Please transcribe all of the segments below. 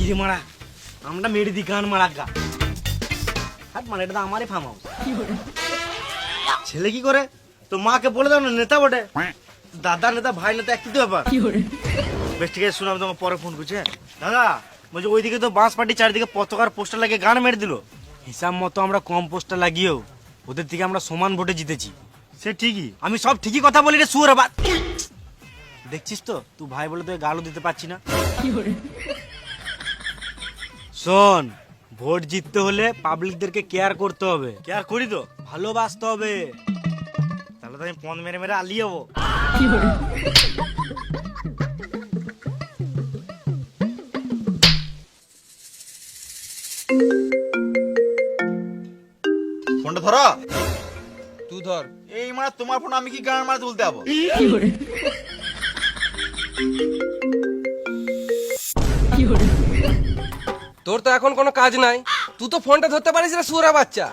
রে মারা আমরা মেরে দি গান মারা গা হাট মানে এটা তো আমারই ফার্ম হাউস। ছেলে কি করে তো মাকে বলে দাও না নেতা বটে দাদা নেতা ভাই নেতা একই তো ব্যাপার। বেশ ঠিক আছে শোনো আমি তোমাকে পরে ফোন করছি। দাদা বলছি ওইদিকে তো বাঁশ পাটি চারিদিকে পতাকার পোস্টার লাগিয়ে গান মেরে দিল। হিসাব মতো আমরা কম পোস্টার লাগিয়েও ওদের থেকে আমরা সমান ভোটে জিতেছি। সে ঠিকই আমি সব ঠিকই কথা বলি রে সুর আবার দেখছিস তো তুই ভাই বলে তোকে গালও দিতে পারছি না। শোন ভোট জিততে হলে পাবলিকদেরকে কেয়ার করতে হবে। কেয়ার করি তো ভালোবাসতে হবে। তাহলে তো আমি পন মেরে মেরে আলিয়ে যাবো। ফোনটা ধরো তুই ধর। এই মানে তোমার ফোন আমি কি গান মারা তুলতে যাবো? তোর তো এখন কোনো কাজ নাই, তুই তো ফোনটা ধরতে পারিস না সুরা বাচ্চা।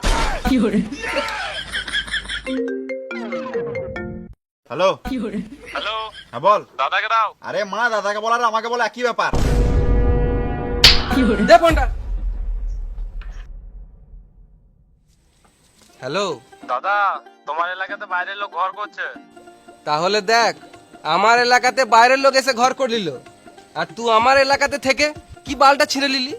হ্যালো হ্যালো হ্যাঁ বল। দাদাকে দাও। আরে মা দাদাকে বল আর আমাকে বল একই ব্যাপার। দে ফোনটা। হ্যালো দাদা তোমার এলাকাতে বাইরের লোক ঘর করছে। তাহলে দেখ আমার এলাকাতে বাইরের লোক এসে ঘর করে নিল আর তুই আমার এলাকাতে থেকে কি বালটা ছিঁড়ে নিলি।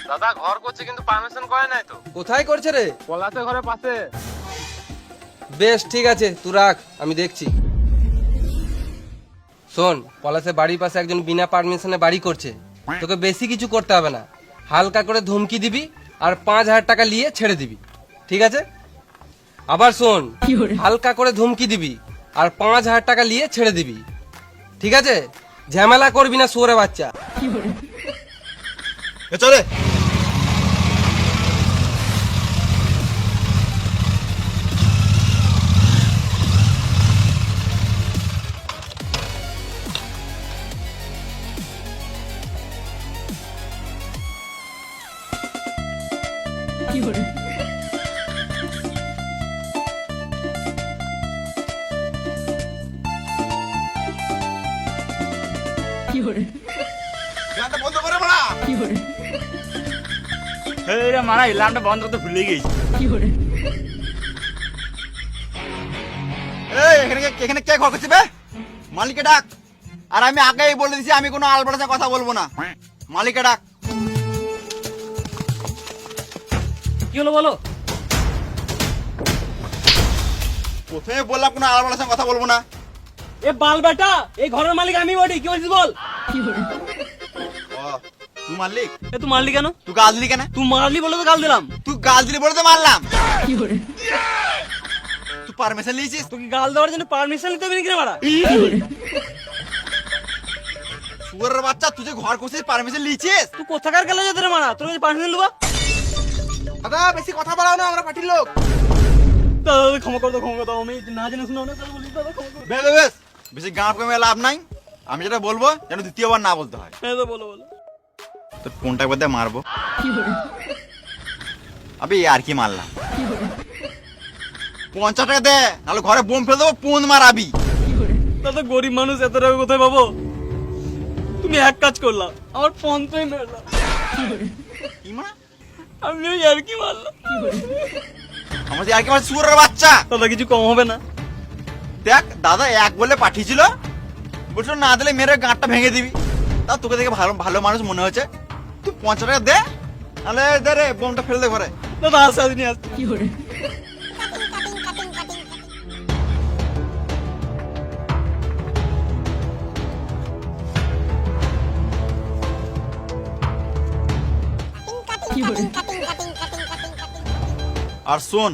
দাদা ঘর করছে কিন্তু পারমিশন করে নাই তো। কোথায় করছে রে? পলাশে ঘরের পাশে। বেশ ঠিক আছে তুই রাখ আমি দেখছি। শোন পলাশে বাড়ির পাশে একজন বিনা পারমিশনে বাড়ি করছে, তোকে বেশি কিছু করতে হবে না, হালকা করে ধমকি দিবি আর 5,000 টাকা নিয়ে ছেড়ে দিবি, ঠিক আছে? আবার শোন হালকা করে ধমকি দিবি আর 5,000 টাকা নিয়ে ছেড়ে দিবি, ঠিক আছে? ঝামেলা করবি না শুয়োরে বাচ্চা। চলে গানটা বন্ধ করে বলা। এই রে মারা ইলামটা বন্ধ করতে ভুলে গেছি। এই এখানে কে ঘর করছে বে? মালিককে ডাক। আর আমি আগেই বলে দিছি আমি কোনো আলবাড়া কথা বলবো না। মালিককে ডাক। কি হলো বলো? প্রথমে বললাম কোনো আলবাড়া কথা বলবো না। এ বাল বেটা এই ঘরের মালিক আমি বলি কি বলছিস বল? ও তুই মারলিক? এ তুই মারলি কেন? তুই গাল দিলি কেন? তুই মারলি বলে তো গাল দিলাম। তুই গাল দিলি বলে তো মারলাম। তুই পারমিশন নিয়েছিস? তুই গাল দেওয়ার জন্য পারমিশন নিতে হবে নাকি রে মারা? শুয়োরের বাচ্চা তুই যে ঘর করছিস পারমিশন নিয়েছিস? তুই কোথাকার গেলে যেতে রে মারা? তোর কাছে পারমিশন নেবো? দাদা বেশি কথা বলাও না, আমরা পার্টির লোক। দাদা ক্ষমা করে দাও ক্ষমা করে দাও আমি না জেনে শুনে অনেক কথা বলি দাদা ক্ষমা করে দাও। বেশ বেশি গাঁপ কমে লাভ নাই। আমি যেটা বলবো যেন দ্বিতীয়বার না বলতে হয়। হ্যাঁ তো বলো বলো। তোর ফোনটা একবার দিয়ে মারবো। আবে আর কি মারলাম? 50 টাকা দে নাহলে ঘরে বোম ফেলে দেবো, পুন মারাবি। দাদা গরিব মানুষ এত টাকা কোথায় পাবো? তুমি এক কাজ করলাম আমার ফোন পেয়ে মেরলাম। কি মারা? আমি ওই আর কি মারলাম। আমার যে আর কি মারছে শুয়োরের বাচ্চা। দাদা কিছু কম হবে না? দেখ দাদা এক বলে পাঠিয়েছিল, বলছিল না দিলে মেরে গাঁটটা ভেঙে দিবি। তা তোকে দেখে ভালো ভালো মানুষ মনে হচ্ছে, তুই 50 টাকা দে নাহলে দে রে বোমটা ফেলে দে ঘরে। দাদা আসে আসনি আসতে। আর শোন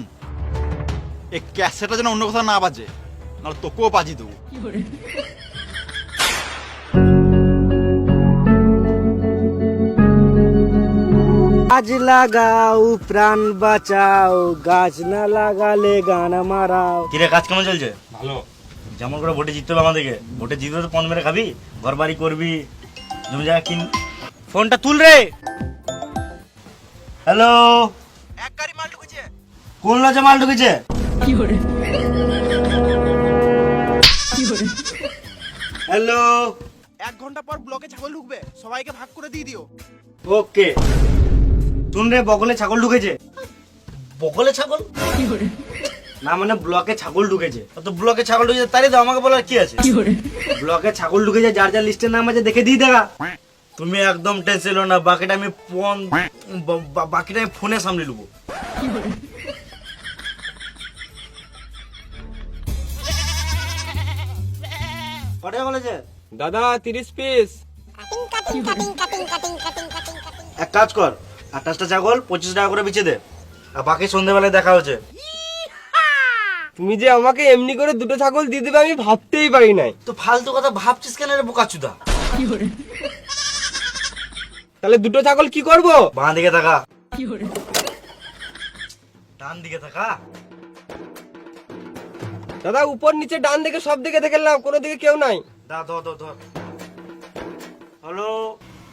এই ক্যাসেটটা যেন অন্য কোথাও না বাজে, নাহলে তোকেও বাজি দেবো। গাছ লাগাও প্রাণ বাঁচাও, গাছ না লাগালে গান মারাও। কিরে কাজ কেমন চলছে? ভালো। যেমন করে ভোটে জিততে হবে আমাদেরকে, ভোটে জিততে তো পন মেরে খাবি, ঘর বাড়ি করবি, জমি জায়গা কিন। ফোনটা তুল রে। হ্যালো এক গাড়ি মাল ঢুকেছে। কোন লজে মাল ঢুকেছে? হ্যালো 1 ঘন্টা ঘন্টা পর ব্লকে ছাগল ঢুকবে, সবাইকে ভাগ করে দিয়ে দিও। ওকে। শুন রে, বগলে ছাগল ঢুকেছে। বগলে ছাগল না, মানে ব্লকে ছাগল ঢুকেছে। তো ব্লকে ছাগল ঢুকেছে তাই তো আমাকে বলার কি আছে? ব্লকে ছাগল ঢুকেছে, যার যার লিস্টের নাম আছে দেখে দিয়ে দেখা। তুমি একদম টেনশন লো না, বাকিটা আমি ফোনে সামনে নেবো। কটা বলেছে দাদা 30 পিস। এক কাজ কর, 28টা ছাগল 25 টাকা করে বেচে দে, আর বাকি সন্ধ্যাবেলায় দেখা হচ্ছে। তুমি যে আমাকে এমনি করে দুটো ছাগল দিয়ে দেবে আমি ভাবতেই পারি নাই। তো ফালতু কথা ভাবছিস কেন রে বোকাচুদা? তাহলে দুটো ছাগল কি করব? বাঁ দিকে থাকা, ডান দিকে থাকা। দাদা উপর নিচে ডান দিকে সব দিকে দেখলাম, কোনো দিকে কেউ নাই। ধর। হ্যালো।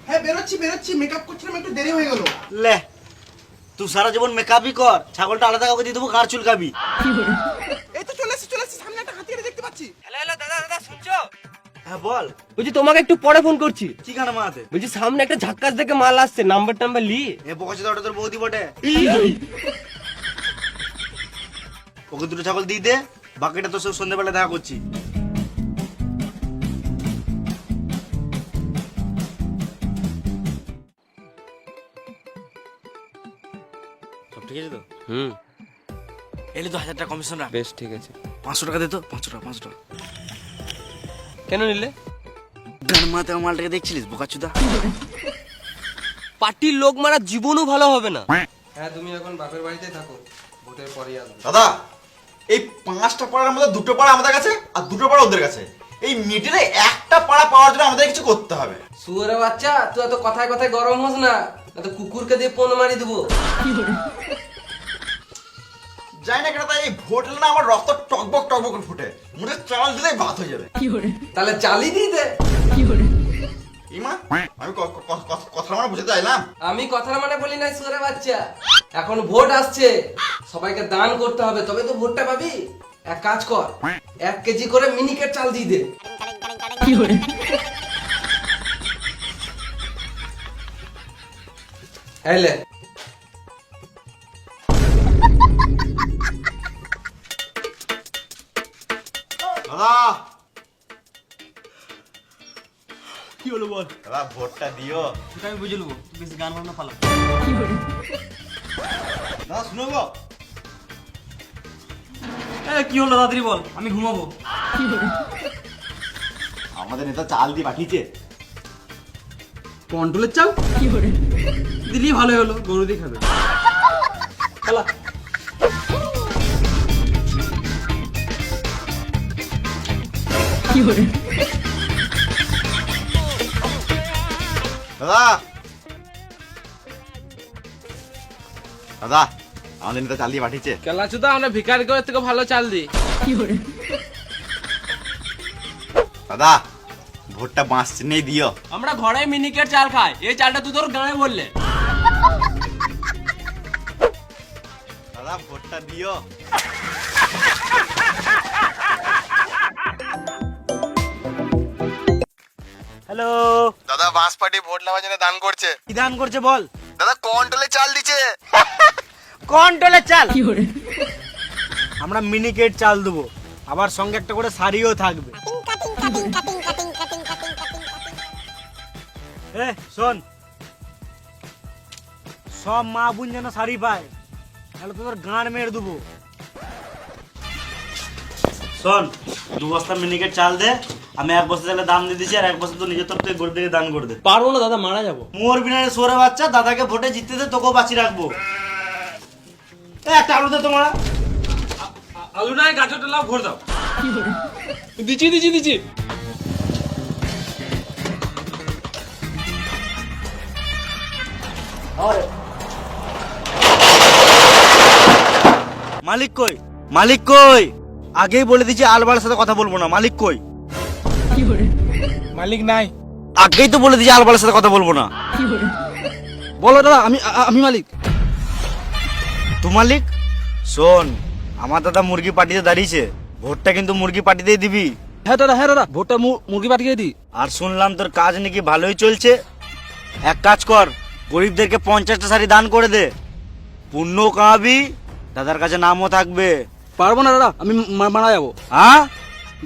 হ্যাঁ বেরোচ্ছি, মেকআপ করছিলাম, একটু দেরি হয়ে গেল। লে, তুই সারা জীবন মেকআপই কর, ছাগলটা আলাদা কাউকে দিয়ে দেবো, গাঁর চুলকাবি। এই তো চলে এসেছি, সামনে একটা হাতিয়ার দেখতে পাচ্ছি। হ্যালো দাদা শুনছো? হ্যাঁ বল। বলছি তোমাকে একটু পরে ফোন করছি। কি গান মারাতে? বলছি সামনে একটা ঝাক্কাস দেখে মাল আসছে, নাম্বার লি। এ বোকাচুদা, ওটা তোর বৌদি বটে। ওকে দুটো ছাগল দিয়ে দে, বাকিটা তোর সব সন্ধ্যাবেলা দেখা করছি। সব ঠিক আছে তো? এলি তো 1000 টাকা কমিশন রাখ। বেশ ঠিক আছে। 500 টাকা দে তো, 500 টাকা। কেন নিলে? গান মারাতে আমার মালটাকে দেখছিলিস বোকাচুদা? পার্টির লোক মারা জীবনও ভালো হবে না। হ্যাঁ তুমি এখন বাপের বাড়িতে থাকো, ভোটের পরেই আসবে। দাদা এই 5টা পাড়ার মধ্যে 2টো পাড়া আমাদের কাছে আর 2টো পাড়া ওদের কাছে। এই মিডিলে একটা পাড়া পাওয়ার জন্য আমাদের কিছু করতে হবে। শুয়োরের বাচ্চা, তুই এত কথায় কথায় গরম হোস না, এত কুকুরকে দিয়ে পোন মারি দেবো। যাই না কেন, তাই এই ভোট এলে না আমার রক্ত টকবক করে ফুটে, মুখে চাল দিলেই ভাত হয়ে যাবে। তাহলে চালি দিয়ে দে। ইমা আমি কথা মানে বুঝতে চাইলাম। আমি কথার মানে বলি না শুয়োরের বাচ্চা, এখন ভোট আসছে, সবাইকে দান করতে হবে, তবে তো ভোটটা পাবি। এক কাজ কর, 1 কেজি করে মিনিকেট চাল দিয়ে দে। এলে দাদা কি হলো বল? দাদা ভোটটা দিও। সেটা আমি বুঝে নেবো, তুই বেশি গান মারানো পালা। দাদা শুনো গো। কি হলো তাড়াতাড়ি বল, আমি ঘুমাবো। আমাদের নেতা চাল দিয়ে পাঠিয়েছে। কন্ট্রোলের চাল দিলি ভালো হলো, গরু দিয়ে খাবে। খেলা দাদা আমাদের নেতা চাল দিয়ে পাঠিয়েছে। কেলাচুদা আমরা ভিখারি করে থেকে ভালো চাল দিই। দাদা ভোটটা বাঁশ চিহ্নেই দিও। আমরা ঘরে মিনিকেট চাল খাই, এই চালটা তুই তোর গায়ে বললে। দাদা ভোটটা দিও। হ্যালো। দাদা বাঁশ পার্টি ভোট নেওয়ার জন্য দান করছে। কি দান করছে বল? দাদা কন্ট্রোলে চাল দিচ্ছে। কন্ট্রোলের চাল? আমরা মিনিকেট চাল দেবো, আবার সঙ্গে একটা করে শাড়িও থাকবে। এ শোন, সব মা বোন যেন শাড়ি পায়, তাহলে তোদের গাঁড় মেরে দেবো। শোন, 2 বস্তা মিনিকেট চাল দে, আমি 1 বস্তা চালে দাম দিয়ে দিচ্ছি, আর 1 বস্তা তো নিজের তরফ থেকে গরিব থেকে দান করে দে। পারবো না দাদা, মারা যাবো। মোর বিনারে সোরে বাচ্চা, দাদাকে ভোটে জিততে দে, তোকেও বাঁচি রাখবো। একটা আলু দে তোমার। আলু নাই, গাজরটা লাভ, ভোট দাও। দিচ্ছি। মালিক কই? আগেই বলে দিচ্ছি আলবালের সাথে কথা বলবো না। মালিক কই? মালিক নাই। আগেই তো বলে দিচ্ছি আলবালের সাথে কথা বলবো না। বলো দাদা, আমি মালিক। তুই মালিক? শোন, আমার দাদা মুরগি পার্টিতে দাঁড়িয়েছে, ভোটটা কিন্তু মুরগি পার্টিতেই দিবি, হ্যাঁ দাদা ভোটটা মুরগি পাঠিয়ে দি। আর শুনলাম তোর কাজ নাকি ভালোই চলছে। এক কাজ কর, গরিবদেরকে 50টা শাড়ি দান করে দে, পুণ্য কামাবি, দাদার কাছে নামও থাকবে। পারবো না দাদা, আমি মারা যাবো। হ্যাঁ,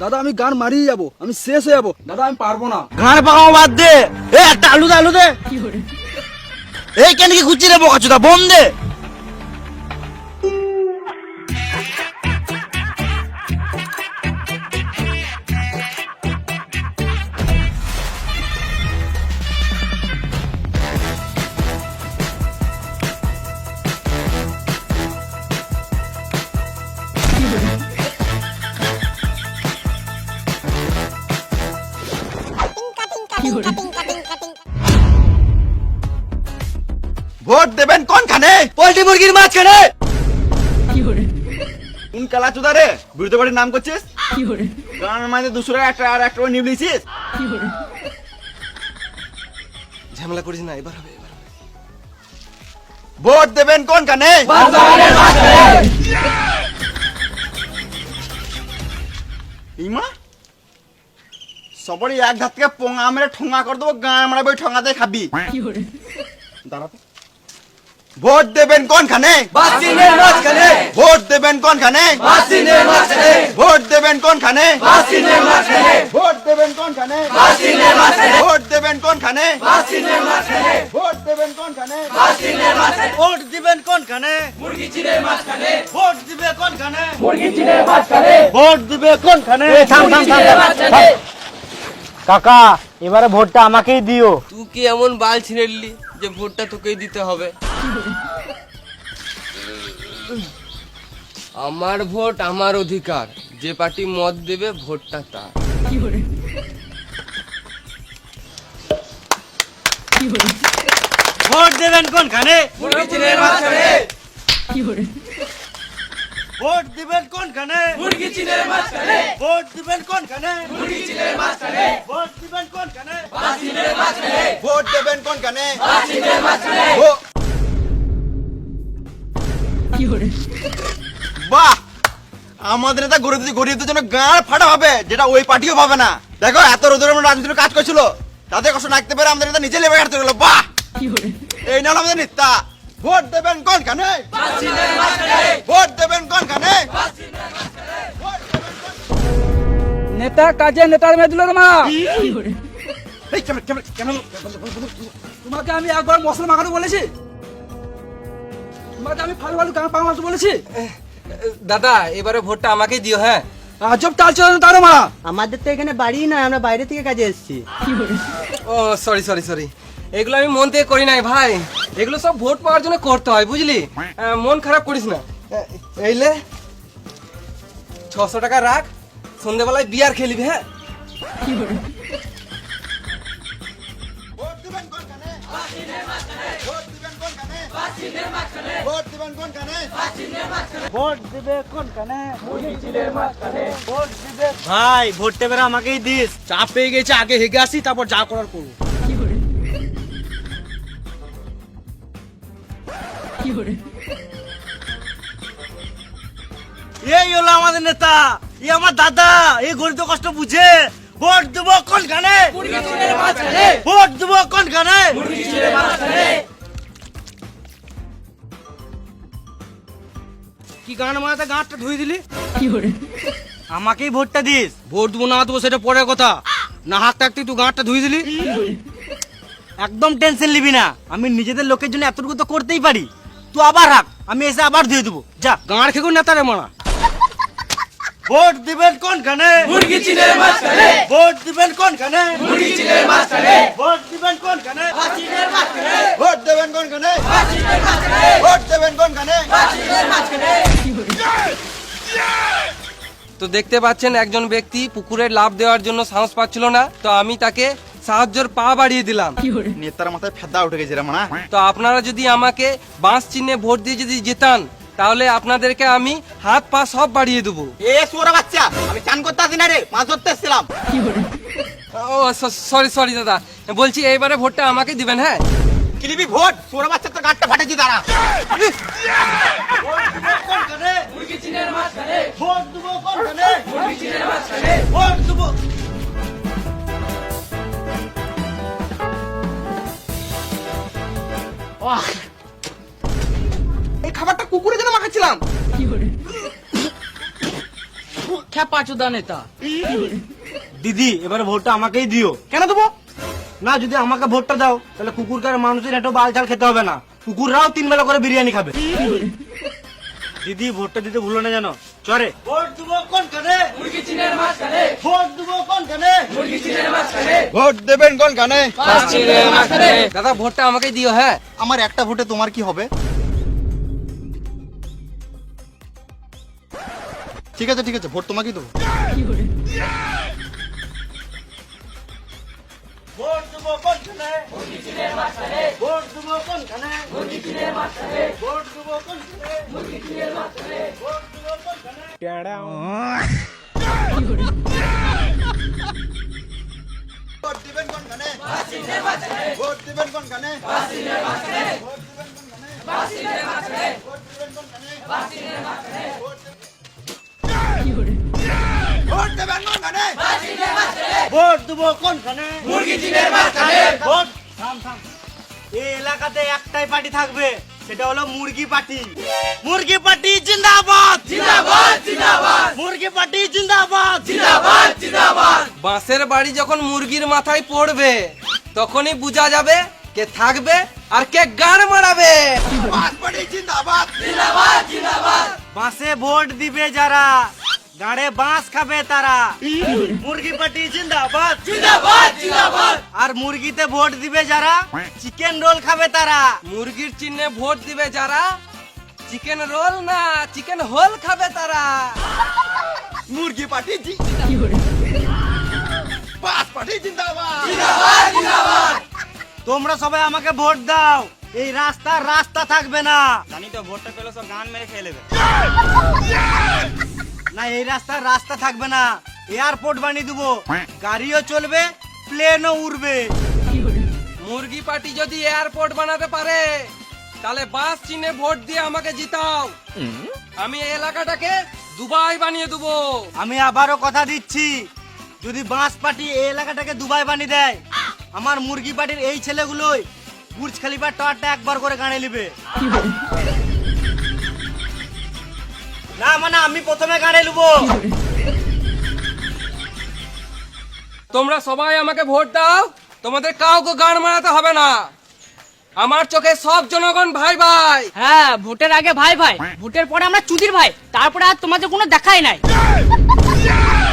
দাদা আমি গান মারিয়ে যাবো, আমি শেষ হয়ে যাবো দাদা, আমি পারবো না। গান পাকাও বাদ দে। এ একটা আলু দে। এই কেন কি খুঁজছি রে বোকাচোদা, বোম দে। ভোট দেবেন কোনখানে? পোল্ট্রি মুরগির মাঝখানে। কোন কালা চুদা রে, বিরুদ্ধে বাড়ির নাম করছিস? গ্রামের মাঝে 200 টাকা একটা আর একটা নিবলিছিস। ঝামেলা করিস না, এবার হবে, এবার হবে। ভোট দেবেন কোনখানে? ইমা সবারই এক ধাত থেকে পোঙা মেরে ঠোঙা করে দেবো, গাঁ আমরা বই ঠোঙাতে খাবি। দাঁড়াতে। ভোট দেবেন কোনখানে? বাসিনের মাঝখানে। ভোট দেবেন কোনখানে? বাসিনের মাঝখানে। ভোট দেবেন কোনখানে? বাসিনের মাঝখানে। ভোট দেবেন কোনখানে? বাসিনের মাঝখানে। ভোট দেবেন কোনখানে? বাসিনের মাঝখানে। ভোট দেবেন কোনখানে? বাসিনের মাঝখানে। ভোট দিবেন কোনখানে? মুরগি চিনের মাঝখানে। ভোট দিবে কোনখানে? মুরগি চিনের মাঝখানে। ভোট দিবে কোনখানে? থাম। কাকা, এবারে ভোটটা আমাকেই দিও। তুই কি এমন বাল ছিঁড়লি যে ভোটটা তোকেই দিতে হবে? আমার ভোট আমার অধিকার, যে পার্টি মত দেবে ভোটটা তার। ভোট দেবেন কোনখানে? মুরগি চিনের মাঝখানে। ভোট দিবেন কোনখানে? মুরগি চিনের মাঝখানে। ভোট দিবেন কোনখানে? মুরগি চিনের মাঝখানে। ভোট দিবেন কোনখানে? বাসিনের মাঝখানে। ভোট দেবেন কোনখানে? বাসিনের মাঝখানে। বাহ, আমাদের নেতা গরিবদের জন্য গাঁড় ফাটা হবে, যেটা ওই পার্টিও পাবে না। দেখো এত রোদের মধ্যে রাজনীতির কাজ করছিল, তাদের কষ্ট রাখতে পারে আমাদের নেতা নিজে লেবে কাটতে গেল। বাহ, এই না আমাদের নেতা। ভোট দেবেন কোনখানে? বাসিনের মাঝখানে। ভোট দেবেন কোনখানে? নেতা কাজে নেতার মেয়ে দিল মা। এই কেন তোমাকে আমি একবার মশলা মাখাতে বলেছি? তোমাকে আমি ভালো গান পা মারতে বলেছি? দাদা এবারে ভোটটা আমাকেই দিও। হ্যাঁ, আজব তাল চলে তারও মারা। আমাদের তো এখানে বাড়ি নয়, আমরা বাইরে থেকে কাজে এসেছি। ও সরি, এগুলো আমি মন থেকে করি নাই ভাই, এগুলো সব ভোট পাওয়ার জন্য করতে হয়, বুঝলি? মন খারাপ করিস না। এইলে 600 টাকা রাখ, সন্ধ্যেবেলায় বিয়ার খেলিবি। হ্যাঁ, ভোট দেবেন কোনখানে? ভোট দেবেন কোনখানে? ভোট দেবেন কোনখানে? ভোট দিবে কোনখানে? মুরগি চিনের মাঝখানে। ভোট দিবে। ভাই, ভোটটা এবারে আমাকেই দিস। চাপ পেয়ে গেছে, আগে হেগে আসি, তারপর যা করার করবো। এই হলো আমাদের নেতা, এই আমার দাদা, এই গরিব কষ্ট বুঝে। ভোট দেবো কোনখানে? মুরগি চিনের মাঝখানে। ভোট দেবো কোনখানে? মুরগি চিনের মাঝখানে। কি গান মারাতে গাঁটটা ধুয়ে দিলি? আমাকেই ভোটটা দিস। ভোট দেবো না দেবো সেটা পরের কথা, না হাত থাকতে তুই গাঁটটা ধুয়ে দিলি। একদম টেনশন নিবি না, আমি নিজেদের লোকের জন্য এতটুকু তো করতেই পারি। তুই আবার রাখ, আমি এসে আবার দিয়ে দেবো। যা। গাঁড় খেকো নেতারে মারা। ভোট দিবেন কোনখানে? মুরগি চিনের মাঝখানে। ভোট দিবেন কোনখানে? মুরগি চিনের মাঝখানে। ভোট দিবেন কোনখানে? বাসিনের মাঝখানে। ভোট দেবেন কোনখানে? বাসিনের মাঝখানে। ভোট দেবেন কোনখানে? বাসিনের মাঝখানে। তো দেখতে পাচ্ছেন একজন ব্যক্তি পুকুরে লাফ দেওয়ার জন্য সাহস পাচ্ছিল না, তো আমি তাকে সাহায্যের পা বাড়িয়ে দিলাম। নেতার মাথায় ফেদা উঠে গেছে রে মানা। তো আপনারা যদি আমাকে বাঁশ চিহ্নে ভোট দিয়ে যদি জেতান, তাহলে আপনাদেরকে আমি হাত পা সব বাড়িয়ে দেবো। এ সোরা বাচ্চা, আমি চান করতে আসি না রে, মাছ ধরতে এসেছিলাম। ও সরি দাদা, বলছি এইবারে ভোটটা আমাকে দিবেন। হ্যাঁ, কি নিবি ভোট? সোরা বাচ্চা তোর গাঁটটা ফাটেছি দাঁড়া। এই খাবারটা কুকুরের জন্য মাখাচ্ছিলাম। খ্যাপাচোদা নেতা। দিদি এবারে ভোটটা আমাকেই দিও। কেন দেবো? না যদি আমাকে ভোটটা দাও তাহলে কুকুরকার মানুষের একটু বাল চাল খেতে হবে না, কুকুররাও 3 বেলা করে বিরিয়ানি খাবে। দিদি ভোটটা দিতে ভুলো না জানো। চরে ভোট দেবো কোন কানে? মুরগি চিনের মাছ কানে। ভোট দেবো কোন কানে? মুরগি চিনের মাছ কানে। ভোট দেবেন কোন কানে? দাদা ভোটটা আমাকে দিও। হ্যাঁ, আমার একটা ভোটে তোমার কি হবে? ঠিক আছে ঠিক আছে, ভোট তোমাকেই দেবো। ভোট দেবো কোন কানে? মুরগি চিনের মাছ কানে। ভোট দেবো কোন কানে? মুরগি চিনের মাছ কানে। ভোট দেবো কোন কানে? মুরগি চিনের মাছ কানে। ভোট দেবো কোন কানে? ভোট দিবেন কোন কানে? ভোট দিবেন কোন কানে? ভোট দিবেন কোন কানে? ভোট দিবেন কোন কানে? ভোট দিবেন কোন কানে? ভোট দিবেন কোন কানে? ভোট দিবেন কোন কানে? ভোট দেবো কোন কানে? মুরগি চিনের মাছ কানে। ভোট থাম থাম। এই এলাকাতে একটাই পার্টি থাকবে, সেটা হলো মুরগি পার্টি। মুরগি পার্টি জিন্দাবাদ জিন্দাবাদ জিন্দাবাদ। মুরগি পার্টি জিন্দাবাদ জিন্দাবাদ জিন্দাবাদ। বাঁশের বাড়ি যখন মুরগির মাথায় পড়বে তখনই বোঝা যাবে কে থাকবে আর কে গান মারাবে। পাঁচপাটি জিন্দাবাদ। বাঁশে ভোট দিবে যারা, গাড়ে বাঁশ খাবে তারা। মুরগি পার্টি জিন্দাবাদ জিন্দাবাদ জিন্দাবাদ। আর মুরগিতে ভোট দিবে যারা, চিকেন রোল খাবে তারা। মুরগির চিহ্নে ভোট দিবে যারা, চিকেন রোল না চিকেন হোল খাবে তারা। মুরগি পাটি জি। পাঁচপাটি জিন্দাবাদ। তোমরা সবাই আমাকে ভোট দাও, এই রাস্তা থাকবে না। জানি তো ভোটটা পেলে সব গান মেরে খেয়ে নেবে। না এই রাস্তা থাকবে না, এয়ারপোর্ট বানিয়ে দেবো, গাড়িও চলবে, প্লেনও উড়বে। মুরগি পার্টি যদি এয়ারপোর্ট বানাতে পারে তাহলে বাস চিহ্নে ভোট দিয়ে আমাকে জিতাও। আমি এই এলাকাটাকে দুবাই বানিয়ে দেবো। আমি আবারও কথা দিচ্ছি, যদি বাঁশ পার্টি এই এলাকাটাকে দুবাই বানিয়ে দেয়, আমার মুরগি পার্টির এই ছেলেগুলোই বুর্জ খলিফার টাওয়ারটা একবার করে গাড়ি নেবে। না মানে আমি প্রথমে গাড়ি নেবো। তোমরা সবাই আমাকে ভোট দাও, তোমাদের কাউকে গান মারাতে হবে না। আমার চোখে সব জনগণ ভাই ভাই। হ্যাঁ, ভোটের আগে ভাই ভাই, ভোটের পরে আমরা চুদির ভাই, তারপরে আর তোমাদের কোনো দেখাই নাই।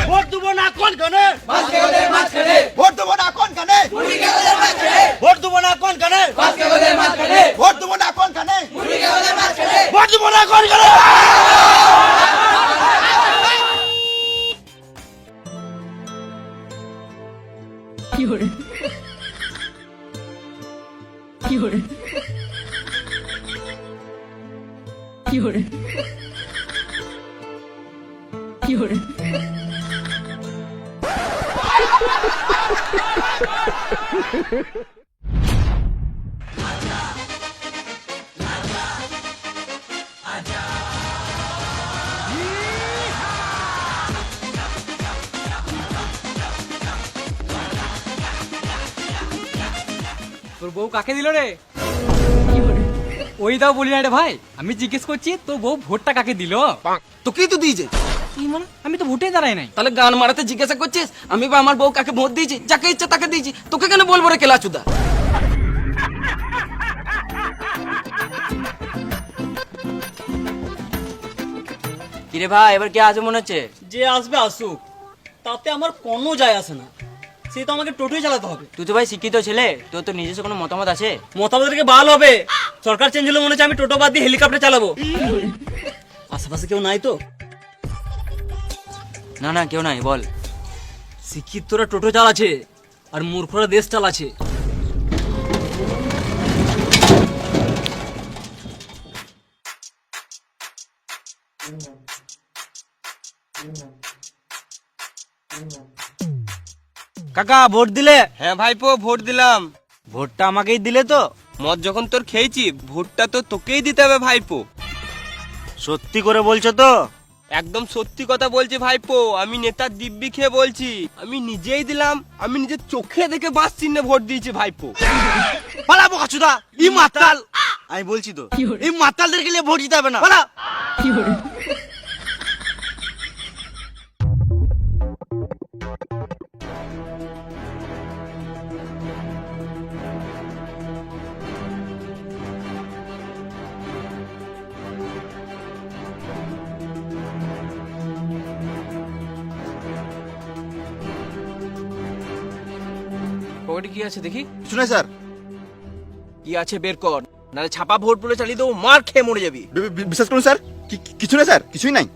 ভোট দেবো না কোন কানে? ভোট দেবো না কোন কানে? ভোট দেবো না কোন কানে? ভোট দেবো না কোন কানে? ভোট দেবো না কোন কানে? তোর বউ কাকে দিল রে? ওই দাও বলি না রে ভাই, আমি জিজ্ঞেস করছি তোর বউ ভোটটা কাকে দিল? তোকেই তো দিয়েছে। কি মানে? আমি তো ভোটে দাঁড়াই নাই। তাহলে গান মারাতে জিজ্ঞাসা করছিস? আমি বা আমার বউ কাকে ভোট দিয়েছি? যাকে ইচ্ছা তাকে দিয়েছি। তোকে কেন বলবো রে কেলাচুদা? কিরে ভাই এবার কে আসবে মনে হচ্ছে? যে আসবে আসুক, তাতে আমার কোনো যায় আসে না। সে তো আমাকে টোটোই চালাতে হবে। তুই তো ভাই শিক্ষিত ছেলে, তোর তো নিজস্ব কোনো মতামত আছে? মতামত থেকে ভালো হবে। সরকার চেঞ্জ হলে মনে হচ্ছে আমি টোটো বাদ দিয়ে হেলিকপ্টার চালাবো। আশেপাশে কেউ নাই তো? না না কেউ নাই, বল। শিক্ষিতরা টোটো চালাচ্ছে আর মূর্খরা দেশ চালাচ্ছে। কাকা ভোট দিলে? হ্যাঁ ভাইপো ভোট দিলাম। ভোটটা আমাকেই দিলে তো? মদ যখন তোর খেয়েছি ভোটটা তো তোকেই দিতে হবে ভাইপো। সত্যি করে বলছো তো? একদম সত্যি কথা বলছি ভাইপো, আমি নেতার দিব্যি খেয়ে বলছি, আমি নিজেই দিলাম, আমি নিজের চোখে দেখে বাস চিহ্নে ভোট দিয়েছি ভাইপো। পালা বোকাচুদা, ই মাতাল। আমি বলছি তো এই মাতালদেরকে নিয়ে ভোট দিতে হবে না, পালা। পকেটে কি আছে দেখি? শুনে স্যার, কি আছে বের কর, নাহলে ছাপা ভোট বলে চালিয়ে দেবো, মার খেয়ে মরে যাবি। বিশ্বাস করুন স্যার, কিছু না স্যার, কিছুই নাই।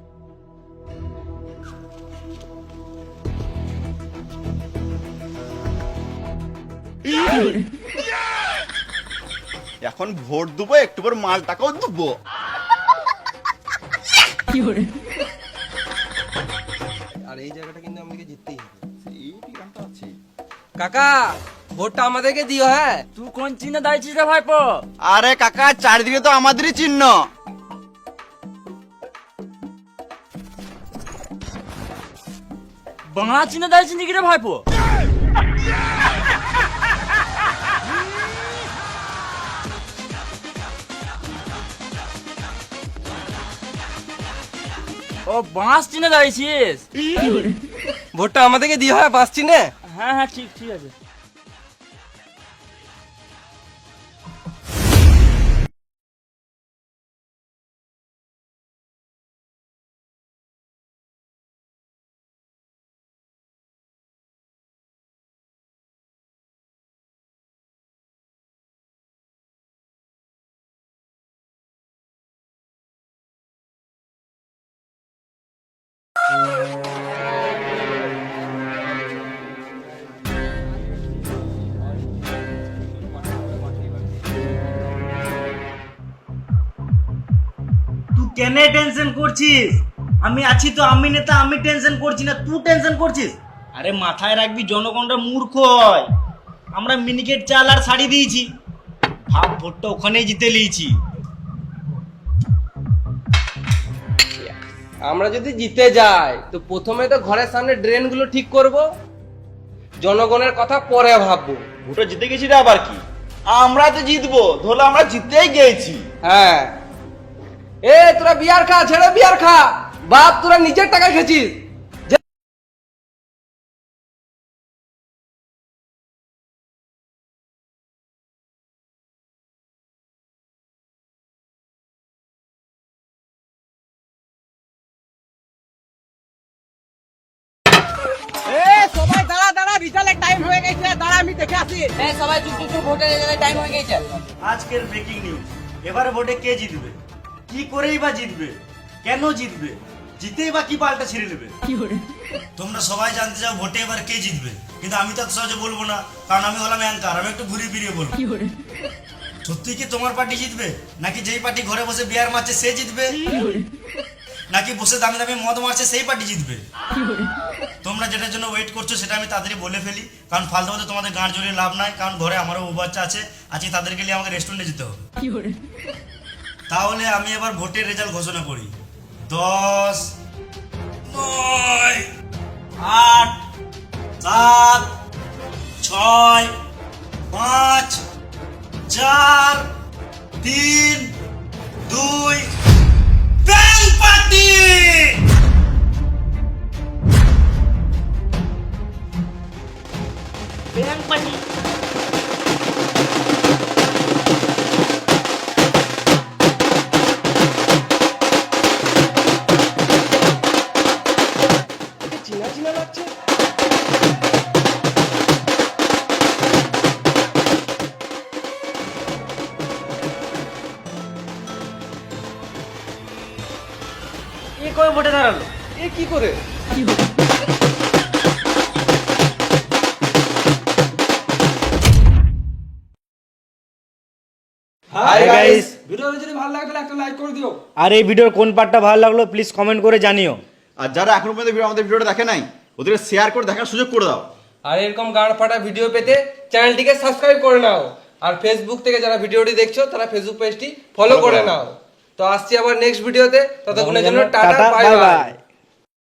এখন ভোট দেবো, একটু পর মাল টাকাও দেবো। আর এই জায়গাটা কিন্তু আমাদেরকে জিততেই হবে। এই ঠিকানটা আছে। কাকা ভোটটা আমাদেরকে দিও। হ্যাঁ, তুই কোন চিহ্নে দাঁড়িয়েছিস রে ভাইপো? আরে কাকা, চারিদিকে তো আমাদেরই চিহ্ন। বাংলা চিহ্নে দাঁড়িয়েছিস নাকি রে ভাইপো? ও বাঁশ চিহ্নে দাঁড়িয়েছিস? ভোটটা আমাদেরকে দিও। হ্যাঁ, বাস চিহ্নে। হ্যাঁ হ্যাঁ, ঠিক ঠিক আছে। তুই কেন টেনশন করছিস? আমি আছি তো, আমি নেতা, আমি টেনশন করছি না, তুই টেনশন করছিস? আরে মাথায় রাখবি, জনগণরা মূর্খ হয়। আমরা মিনিকেট চাল আর শাড়ি দিয়েছি, ভাব ভোটটা ওখানেই জিতে নিয়েছি। আমরা যদি জিতে যাই তো প্রথমে তো ঘরের সামনে ড্রেন গুলো ঠিক করব, জনগণের কথা পরে ভাববো। ভোটে জিতে গেছি রে, আবার কি? আমরা তো জিতবো, ধরো আমরা জিতেই গেছি। হ্যাঁ, এ তোরা বিয়ার খা, ছেড়ে বিয়ার খা, বাপ তোরা নিজের টাকা খেয়েছিস। সবাই দাঁড়া দাঁড়া, রিজাল্টের টাইম হয়ে গেছে, দাঁড়া আমি দেখে আসি। সবাই চুপ চুপ, ভোটের টাইম হয়ে গেছে। আজকের ব্রেকিং নিউজ, এবারে ভোটে কে জিতবে, কি করেই বা জিতবে, কেন জিতবে, জিতেই বা কি পাল্টা ছিঁড়ে নেবে? তোমরা সবাই জানতে চাও ভোটে এবার কে জিতবে, কিন্তু আমি তো সহজে বলবো না, কারণ আমি হলাম অ্যাঙ্কার, আমি একটু ঘুরিয়ে ফিরিয়ে বলবো। সত্যি কি তোমার পার্টি জিতবে, নাকি যেই পার্টি ঘরে বসে বিয়ার মারছে সে জিতবে, নাকি বসে দামি দামি মদ মারছে সেই পার্টি জিতবে? তোমরা যেটার জন্য ওয়েট করছো সেটা আমি তাড়াতাড়ি বলে ফেলি, কারণ ফালতু ফালতু তোমাদের গাঁট জড়িয়ে লাভ নাই, কারণ ঘরে আমারও বউ বাচ্চা আছে, আজকে তাদেরকে নিয়ে আমাকে রেস্টুরেন্টে যেতে হবে। তাহলে আমি এবার ভোটের রেজাল্ট ঘোষণা করি। 10, 9, 8, 7, 6, 5, 4, 3, 2, ব্যাং পার্টি! ব্যাং পার্টি! চিনা চিনা লাগছে। এ কবে ভোটে দাঁড়ালো? এ কি করে? হাই গাইস, ভিডিওটা যদি ভালো লাগে তাহলে একটা লাইক করে দিও। আর এই ভিডিওর কোন পার্টটা ভালো লাগলো প্লিজ কমেন্ট করে জানিও। আর যারা এখনো পর্যন্ত আমাদের ভিডিওটা দেখে নাই, ওদেরকে শেয়ার করে দেখার সুযোগ করে দাও। আর এরকম গান ফাটা ভিডিও পেতে চ্যানেলটিকে সাবস্ক্রাইব করে নাও। আর ফেসবুক থেকে যারা ভিডিওটি দেখছো তারা ফেসবুক পেজটি ফলো করে নাও। তো আসছি আবার নেক্সট ভিডিওতে, ততক্ষণের জন্য টাটা বাই বাই।